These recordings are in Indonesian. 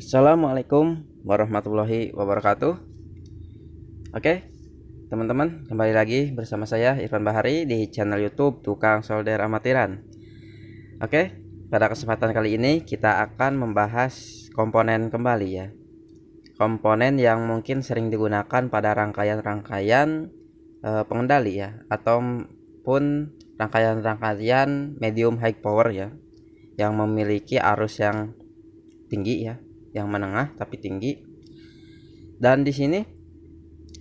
Assalamualaikum warahmatullahi wabarakatuh. Oke, teman-teman, kembali lagi bersama saya Irfan Bahari di channel YouTube Tukang Solder Amatiran. Oke, pada kesempatan kali ini kita akan membahas komponen kembali ya. Komponen yang mungkin sering digunakan pada rangkaian-rangkaian pengendali ya, ataupun rangkaian-rangkaian medium high power ya, yang memiliki arus yang tinggi ya, yang menengah tapi tinggi. Dan di sini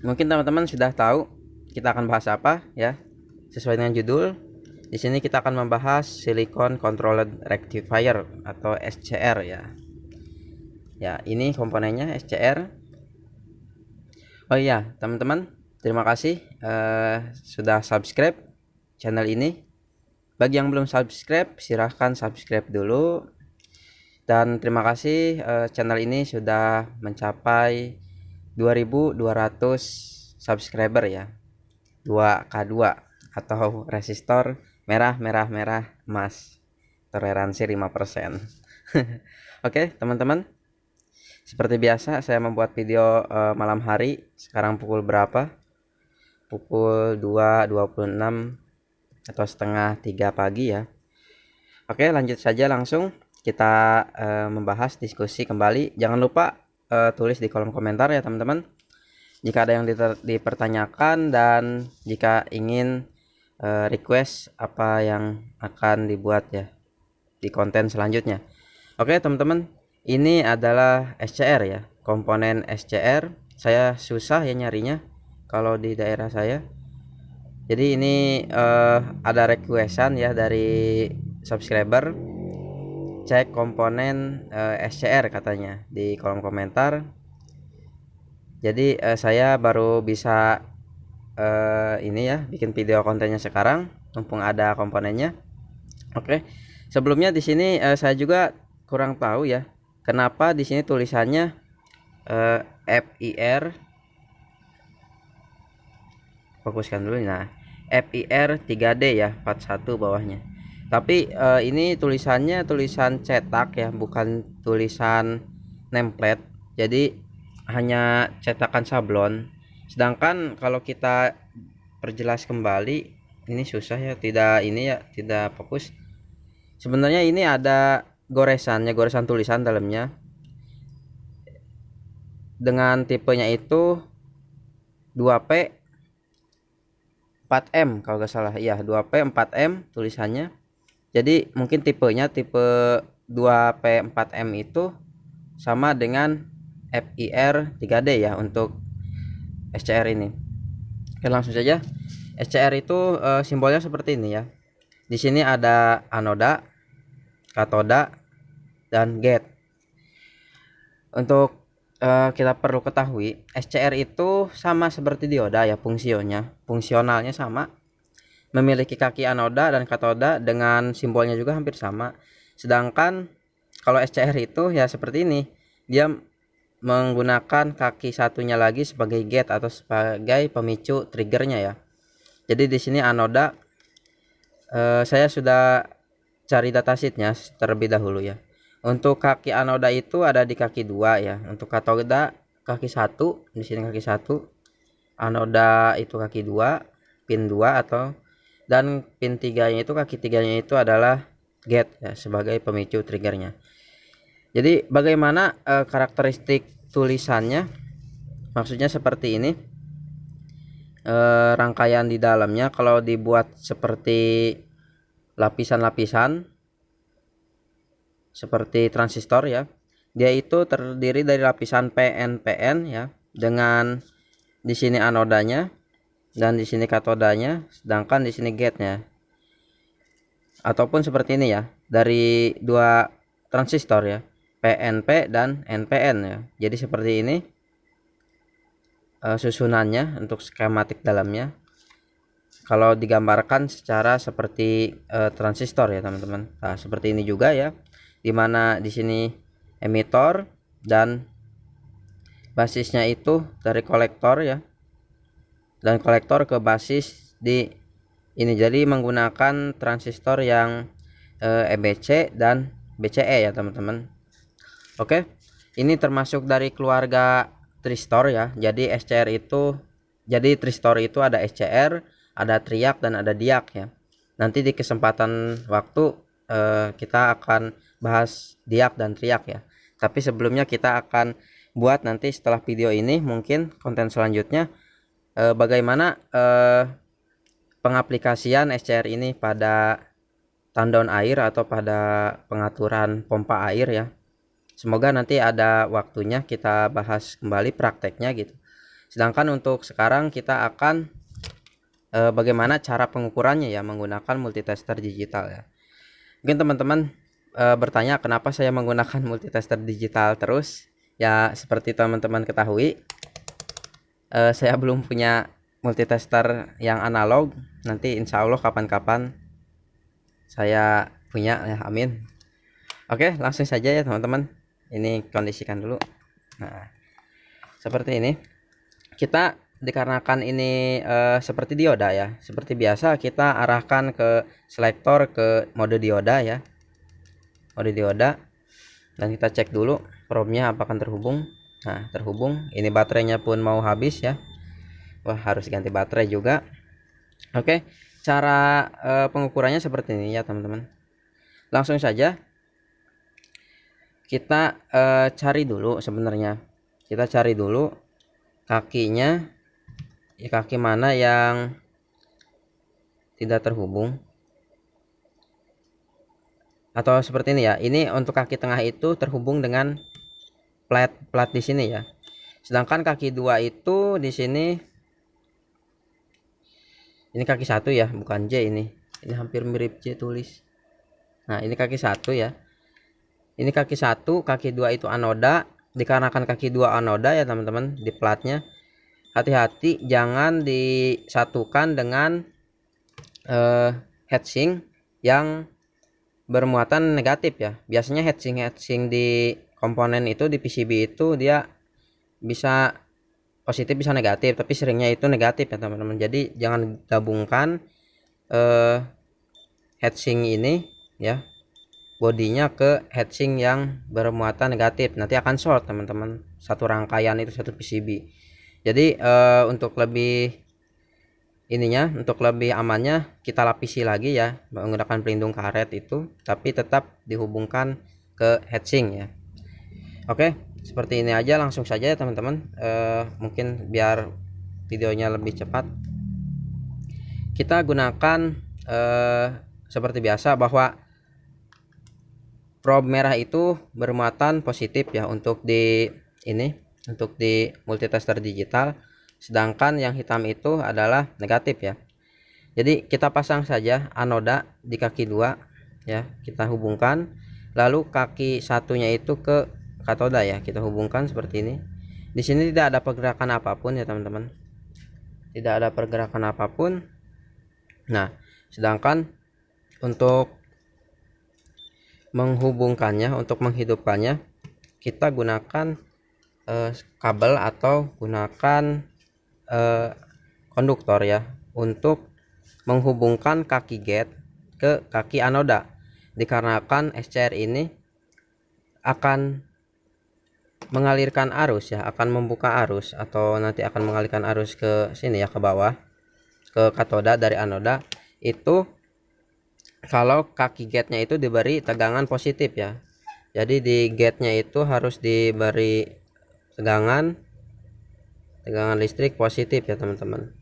mungkin teman-teman sudah tahu kita akan bahas apa ya. Sesuai dengan judul, di sini kita akan membahas Silicon Controlled Rectifier atau SCR ya. Ya, ini komponennya SCR. Oh iya, teman-teman, terima kasih sudah subscribe channel ini. Bagi yang belum subscribe, silahkan subscribe dulu. Dan terima kasih channel ini sudah mencapai 2200 subscriber ya. 2K2 atau resistor merah emas, toleransi 5%. Oke, teman-teman. Seperti biasa saya membuat video malam hari. Sekarang pukul berapa? Pukul 2.26 atau setengah 3 pagi ya. Oke, lanjut saja langsung kita membahas diskusi kembali. Jangan lupa tulis di kolom komentar ya teman-teman jika ada yang dipertanyakan, dan jika ingin request apa yang akan dibuat ya di konten selanjutnya. Oke teman-teman, ini adalah SCR ya, komponen SCR. Saya susah ya nyarinya kalau di daerah saya. Jadi ini ada requestan ya dari subscriber, cek komponen SCR katanya di kolom komentar. Jadi saya baru bisa ini ya bikin video kontennya sekarang mumpung ada komponennya. Oke. Sebelumnya di sini saya juga kurang tahu ya kenapa di sini tulisannya FIR. Fokuskan dulu. Nah, FIR 3D ya, 41 bawahnya. Tapi ini tulisannya tulisan cetak ya, bukan tulisan template. Jadi hanya cetakan sablon. Sedangkan kalau kita perjelas kembali, ini susah ya, tidak ini ya, tidak fokus. Sebenarnya ini ada goresannya, goresan tulisan dalamnya. Dengan tipenya itu 2P 4M kalau nggak salah. Iya, 2P 4M tulisannya. Jadi mungkin tipenya tipe 2P 4M itu sama dengan FIR 3D ya untuk SCR ini. Oke, langsung saja. SCR itu simbolnya seperti ini ya. Di sini ada anoda, katoda, dan gate. Untuk kita perlu ketahui, SCR itu sama seperti dioda ya, fungsionalnya sama. Memiliki kaki anoda dan katoda dengan simbolnya juga hampir sama. Sedangkan kalau SCR itu ya seperti ini. Dia menggunakan kaki satunya lagi sebagai gate atau sebagai pemicu triggernya ya. Jadi di sini anoda saya sudah cari datasheetnya terlebih dahulu ya. Untuk kaki anoda itu ada di kaki 2 ya. Untuk katoda kaki 1, di sini kaki 1. Anoda itu kaki 2, pin 2 atau, dan pin 3-nya itu, kaki 3-nya itu adalah gate ya, sebagai pemicu triggernya. Jadi bagaimana karakteristik tulisannya? Maksudnya seperti ini. Rangkaian di dalamnya kalau dibuat seperti lapisan-lapisan seperti transistor ya, dia itu terdiri dari lapisan PN ya, dengan di sini anodanya dan di sini katodanya, sedangkan di sini gate-nya. Ataupun seperti ini ya, dari dua transistor ya, PNP dan NPN ya. Jadi seperti ini susunannya untuk skematik dalamnya. Kalau digambarkan secara seperti transistor ya teman-teman. Nah, seperti ini juga ya, dimana di sini emitor dan basisnya itu dari kolektor ya, dan kolektor ke basis di ini. Jadi menggunakan transistor yang EBC dan BCE ya teman-teman. Oke, Ini termasuk dari keluarga tristor ya. Jadi SCR itu, jadi tristor itu ada SCR, ada triak dan ada diak ya. Nanti di kesempatan waktu kita akan bahas diak dan triak ya. Tapi sebelumnya kita akan buat nanti setelah video ini mungkin konten selanjutnya bagaimana pengaplikasian SCR ini pada tandon air atau pada pengaturan pompa air ya. Semoga nanti ada waktunya kita bahas kembali prakteknya gitu. Sedangkan untuk sekarang kita akan bagaimana cara pengukurannya ya menggunakan multitester digital ya. Mungkin teman-teman bertanya kenapa saya menggunakan multitester digital terus. Ya seperti teman-teman ketahui, saya belum punya multitester yang analog. Nanti insya Allah kapan-kapan saya punya ya, amin. Oke, langsung saja ya teman-teman. Ini kondisikan dulu. Nah, seperti ini. Kita dikarenakan ini seperti dioda ya. Seperti biasa kita arahkan ke selektor ke mode dioda ya. Mode dioda. Dan kita cek dulu probnya apakah terhubung. Nah, terhubung. Ini baterainya pun mau habis ya. Wah, harus ganti baterai juga. Oke, cara pengukurannya seperti ini ya teman-teman. Langsung saja kita cari dulu sebenarnya. Kita cari dulu kakinya, ya, kaki mana yang tidak terhubung. Atau seperti ini ya. Ini untuk kaki tengah itu terhubung dengan plat di sini ya. Sedangkan kaki dua itu di sini. Ini kaki satu ya, bukan J ini. Ini hampir mirip J tulis. Nah, ini kaki satu ya. Ini kaki satu, kaki dua itu anoda. Dikarenakan kaki dua anoda ya teman-teman di platnya. Hati-hati jangan disatukan dengan heatsink yang bermuatan negatif ya. Biasanya heatsink di komponen itu di PCB itu dia bisa positif bisa negatif, tapi seringnya itu negatif ya teman-teman. Jadi jangan gabungkan heatsink ini ya, bodinya ke heatsink yang bermuatan negatif, nanti akan short teman-teman. Satu rangkaian itu satu PCB. Jadi untuk lebih ininya, untuk lebih amannya kita lapisi lagi ya menggunakan pelindung karet itu, tapi tetap dihubungkan ke heatsink ya. Oke, seperti ini aja, langsung saja ya teman-teman. Mungkin biar videonya lebih cepat, kita gunakan seperti biasa bahwa probe merah itu bermuatan positif ya untuk di ini, untuk di multitester digital, sedangkan yang hitam itu adalah negatif ya. Jadi kita pasang saja anoda di kaki dua ya, kita hubungkan, lalu kaki satunya itu ke katoda ya, kita hubungkan seperti ini. Di sini tidak ada pergerakan apapun ya teman-teman, tidak ada pergerakan apapun. Nah, sedangkan untuk menghubungkannya, untuk menghidupkannya, kita gunakan kabel atau gunakan konduktor ya untuk menghubungkan kaki gate ke kaki anoda. Dikarenakan SCR ini akan mengalirkan arus ya, akan membuka arus atau nanti akan mengalirkan arus ke sini ya, ke bawah ke katoda dari anoda. Itu kalau kaki gate-nya itu diberi tegangan positif ya. Jadi di gate-nya itu harus diberi tegangan listrik positif ya teman-teman.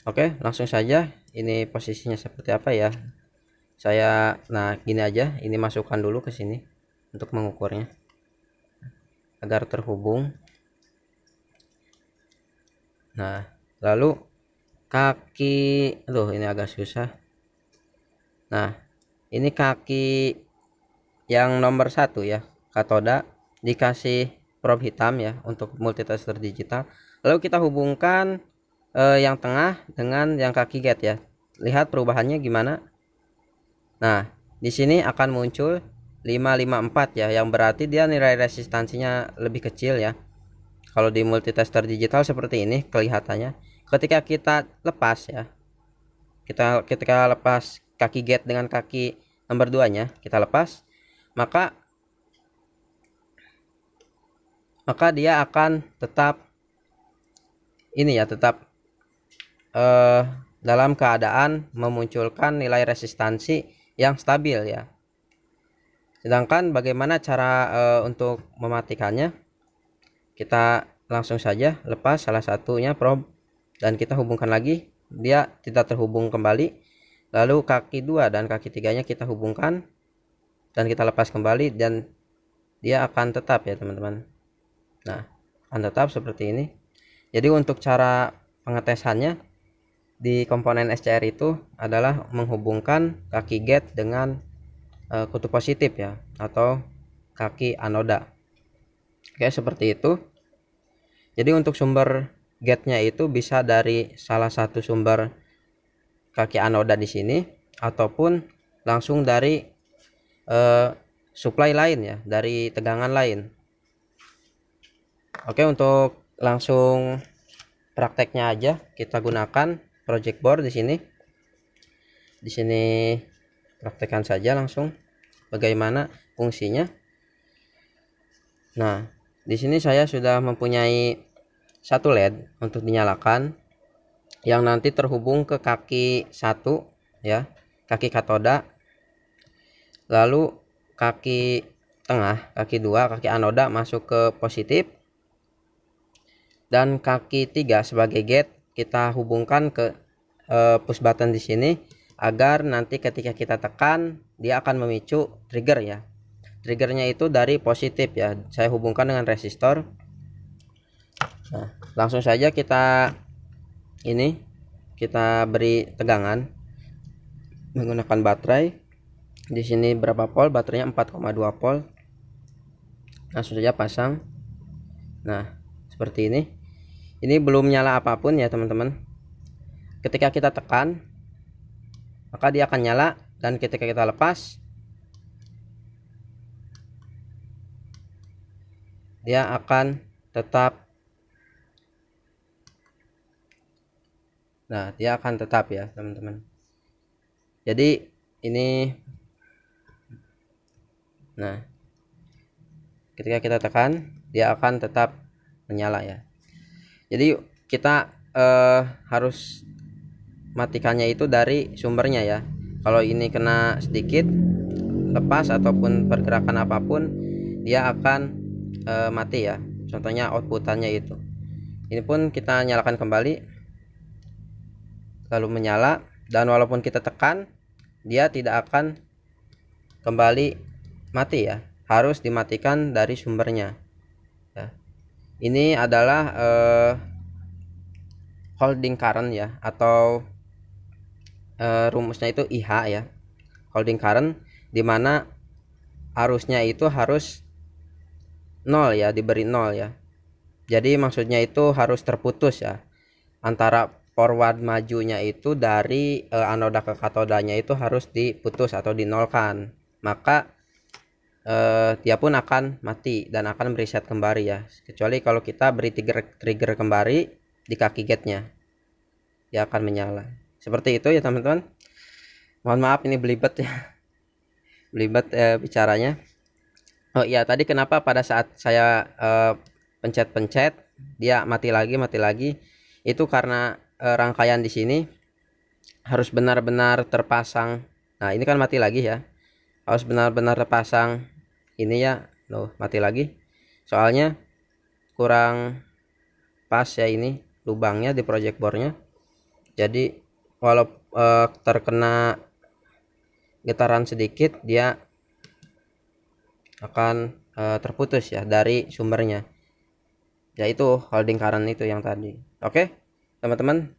Oke, langsung saja. Ini posisinya seperti apa ya? Nah gini aja, ini masukkan dulu ke sini untuk mengukurnya agar terhubung. Nah, lalu kaki, ini agak susah. Nah, ini kaki yang nomor 1 ya, katoda, dikasih probe hitam ya untuk multitester digital. Lalu kita hubungkan yang tengah dengan yang kaki gate ya. Lihat perubahannya gimana. Nah, di sini akan muncul 554 ya, yang berarti dia nilai resistansinya lebih kecil ya. Kalau di multitester digital seperti ini kelihatannya. Ketika kita lepas ya, ketika lepas kaki gate dengan kaki nomor 2 nya, kita lepas, maka maka dia akan tetap ini ya, tetap eh, dalam keadaan memunculkan nilai resistansi yang stabil ya. Sedangkan bagaimana cara untuk mematikannya? Kita langsung saja lepas salah satunya probe dan kita hubungkan lagi, dia tidak terhubung kembali. Lalu kaki 2 dan kaki 3-nya kita hubungkan dan kita lepas kembali dan dia akan tetap ya teman-teman. Nah, akan tetap seperti ini. Jadi untuk cara pengetesannya di komponen SCR itu adalah menghubungkan kaki gate dengan kutub positif ya, atau kaki anoda. Oke, seperti itu. Jadi untuk sumber gate-nya itu bisa dari salah satu sumber kaki anoda di sini ataupun langsung dari supply lain ya, dari tegangan lain. Oke, untuk langsung prakteknya aja kita gunakan project board di sini. Di sini praktekkan saja langsung bagaimana fungsinya. Nah, di sini saya sudah mempunyai satu LED untuk dinyalakan yang nanti terhubung ke kaki 1 ya, kaki katoda. Lalu kaki tengah, kaki 2, kaki anoda masuk ke positif. Dan kaki 3 sebagai gate kita hubungkan ke push button di sini agar nanti ketika kita tekan dia akan memicu trigger ya. Triggernya itu dari positif ya. Saya hubungkan dengan resistor. Nah, langsung saja kita beri tegangan menggunakan baterai. Di sini berapa volt? Baterainya 4,2 volt. Langsung saja pasang. Nah, seperti ini. Ini belum nyala apapun ya teman-teman. Ketika kita tekan, maka dia akan nyala, dan ketika kita lepas, dia akan tetap. Nah, dia akan tetap ya teman-teman. Jadi ini, nah, ketika kita tekan dia akan tetap menyala ya. Jadi kita harus matikannya itu dari sumbernya ya. Kalau ini kena sedikit lepas ataupun pergerakan apapun, dia akan mati ya. Contohnya outputannya itu. Ini pun kita nyalakan kembali, lalu menyala, dan walaupun kita tekan dia tidak akan kembali mati ya. Harus dimatikan dari sumbernya ya. Ini adalah holding current ya, atau rumusnya itu IH ya, holding current, dimana arusnya itu harus 0 ya, diberi 0 ya. Jadi maksudnya itu harus terputus ya, antara forward majunya itu dari anoda ke katodanya itu harus diputus atau dinolkan. Maka dia pun akan mati dan akan mereset kembali ya, kecuali kalau kita beri trigger kembali di kaki gate-nya, dia akan menyala. Seperti itu ya teman-teman. Mohon maaf ini belibet ya, belibet bicaranya. Oh iya, tadi kenapa pada saat saya pencet-pencet dia mati lagi, itu karena rangkaian di sini harus benar-benar terpasang. Nah, ini kan mati lagi ya, harus benar-benar terpasang ini ya. Loh, mati lagi, soalnya kurang pas ya ini lubangnya di project boardnya. Jadi walau terkena getaran sedikit dia akan terputus ya dari sumbernya, yaitu holding current itu yang tadi. Oke teman-teman,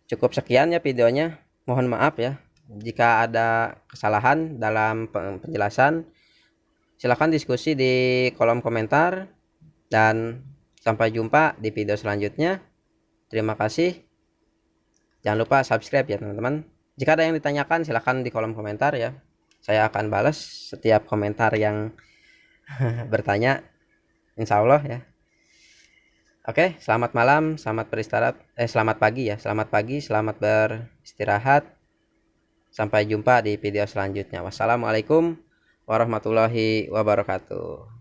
cukup sekian ya videonya. Mohon maaf ya jika ada kesalahan dalam penjelasan. Silahkan diskusi di kolom komentar, dan sampai jumpa di video selanjutnya. Terima kasih. Jangan lupa subscribe ya teman-teman. Jika ada yang ditanyakan silahkan di kolom komentar ya. Saya akan balas setiap komentar yang bertanya, insya Allah ya. Oke, selamat malam, selamat beristirahat, selamat pagi ya, selamat pagi, selamat beristirahat. Sampai jumpa di video selanjutnya. Wassalamualaikum warahmatullahi wabarakatuh.